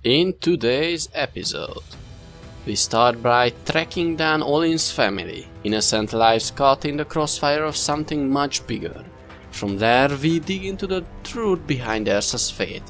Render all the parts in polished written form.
In today's episode, we start by tracking down Olin's family, innocent lives caught in the crossfire of something much bigger. From there we dig into the truth behind Ersa's fate,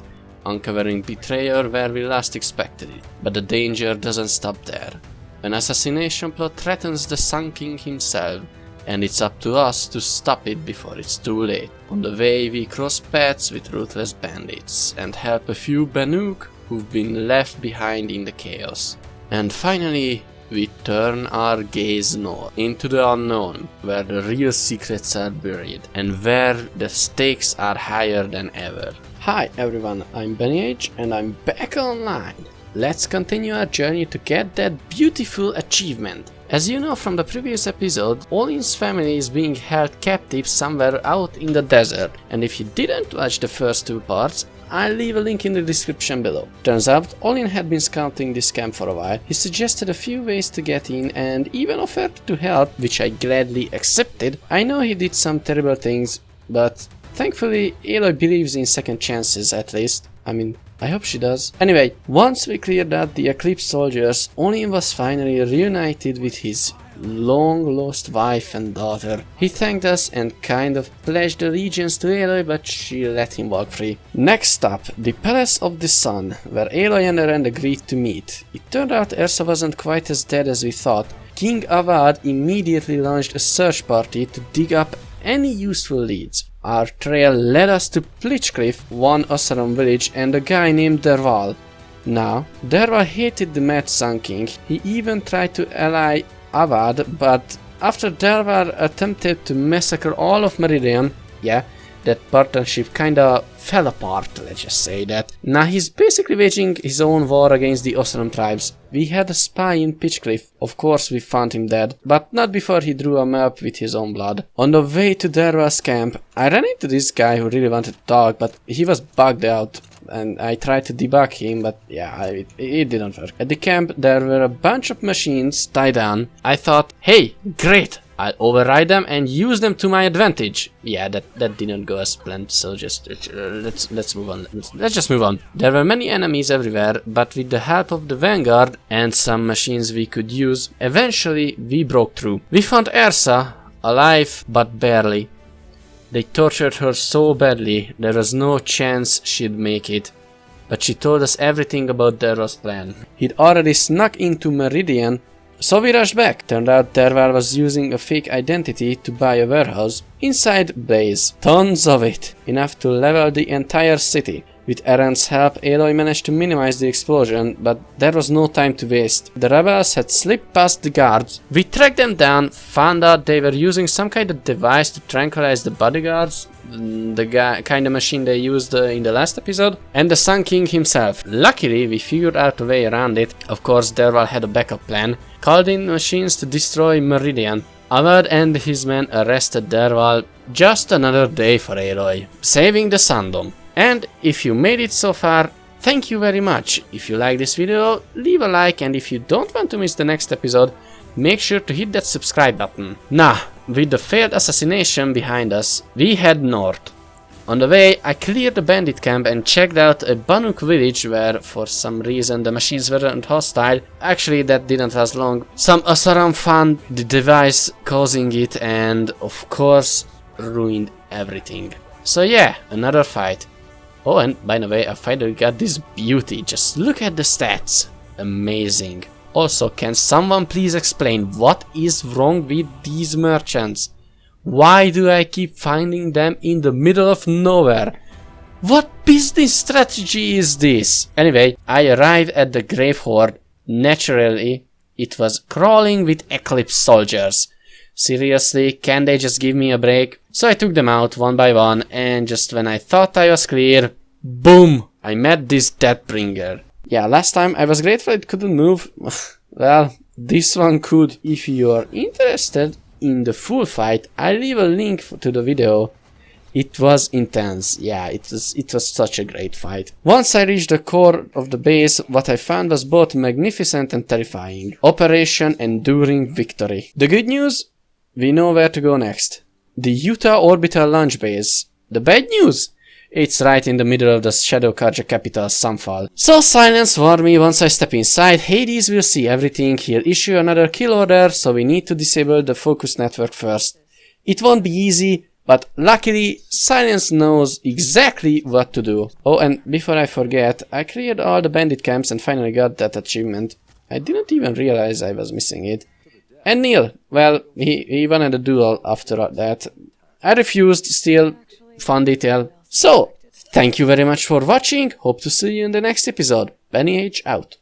uncovering betrayal where we last expected it. But the danger doesn't stop there. An assassination plot threatens the Sun King himself, and it's up to us to stop it before it's too late. On the way we cross paths with ruthless bandits, and help a few Banuk who've been left behind in the chaos. And finally, we turn our gaze north, into the unknown, where the real secrets are buried, and where the stakes are higher than ever. Hi everyone, I'm BennyH, and I'm back online. Let's continue our journey to get that beautiful achievement. As you know from the previous episode, Olin's family is being held captive somewhere out in the desert, and if you didn't watch the first two parts, I'll leave a link in the description below. Turns out, Olin had been scouting this camp for a while. He suggested a few ways to get in and even offered to help, which I gladly accepted. I know he did some terrible things, but thankfully Aloy believes in second chances at least. I hope she does. Anyway, once we cleared out the Eclipse soldiers, Olin was finally reunited with his long-lost wife and daughter. He thanked us and kind of pledged allegiance to Aloy, but she let him walk free. Next up, the Palace of the Sun, where Aloy and Eren agreed to meet. It turned out Ersa wasn't quite as dead as we thought. King Avad immediately launched a search party to dig up any useful leads. Our trail led us to Plitchcliff, one Oseram village, and a guy named Derval. Now, Derval hated the Mad Sun King. He even tried to ally Avad, but after Derval attempted to massacre all of Meridian, that partnership kinda fell apart, let's just say that. Now he's basically waging his own war against the Oseram tribes. We had a spy in Pitchcliff, of course we found him dead, but not before he drew a map with his own blood. On the way to Derval's camp, I ran into this guy who really wanted to talk, but he was bugged out. And I tried to debug him, but it didn't work. At the camp there were a bunch of machines tied down. I thought, hey, great! I'll override them and use them to my advantage. Yeah, that didn't go as planned, so just let's move on. Let's just move on. There were many enemies everywhere, but with the help of the Vanguard and some machines we could use, eventually we broke through. We found Ersa, alive but barely. They tortured her so badly, there was no chance she'd make it. But she told us everything about Derval's plan. He'd already snuck into Meridian, so we rushed back. Turned out Derval was using a fake identity to buy a warehouse inside Blaze. Tons of it, enough to level the entire city. With Eren's help, Aloy managed to minimize the explosion, but there was no time to waste. The rebels had slipped past the guards. We tracked them down, found out they were using some kind of device to tranquilize the bodyguards, the kind of machine they used in the last episode, and the Sun King himself. Luckily, we figured out a way around it. Of course, Derval had a backup plan. Called in machines to destroy Meridian. Avad and his men arrested Derval. Just another day for Aloy, saving the Sundom. And if you made it so far, thank you very much. If you like this video, leave a like, and if you don't want to miss the next episode, make sure to hit that subscribe button. Now, with the failed assassination behind us, we head north. On the way, I cleared the bandit camp and checked out a Banuk village where, for some reason, the machines weren't hostile. Actually, that didn't last long. Some Oseram found the device causing it and, of course, ruined everything. So yeah, another fight. Oh, and by the way, I finally got this beauty. Just look at the stats. Amazing. Also, can someone please explain what is wrong with these merchants? Why do I keep finding them in the middle of nowhere? What business strategy is this? Anyway, I arrived at the Grave Horde. Naturally, it was crawling with Eclipse soldiers. Seriously, can they just give me a break? So I took them out one by one, and just when I thought I was clear, boom! I met this Deathbringer. Yeah, last time I was grateful it couldn't move. Well, this one could. If you are interested in the full fight, I'll leave a link to the video. It was intense. Yeah, it was such a great fight. Once I reached the core of the base, what I found was both magnificent and terrifying. Operation Enduring Victory. The good news? We know where to go next. The Utah Orbital Launch Base. The bad news? It's right in the middle of the Shadow Karja capital, Samfal. So silence warned me once I step inside. Hades will see everything. He'll issue another kill order, so we need to disable the focus network first. It won't be easy, but luckily Silence knows exactly what to do. Oh, and before I forget, I cleared all the bandit camps and finally got that achievement. I didn't even realize I was missing it. And Neil, well, he wanted a duel after that. I refused, still, fun detail. So, thank you very much for watching, hope to see you in the next episode. Benny H out.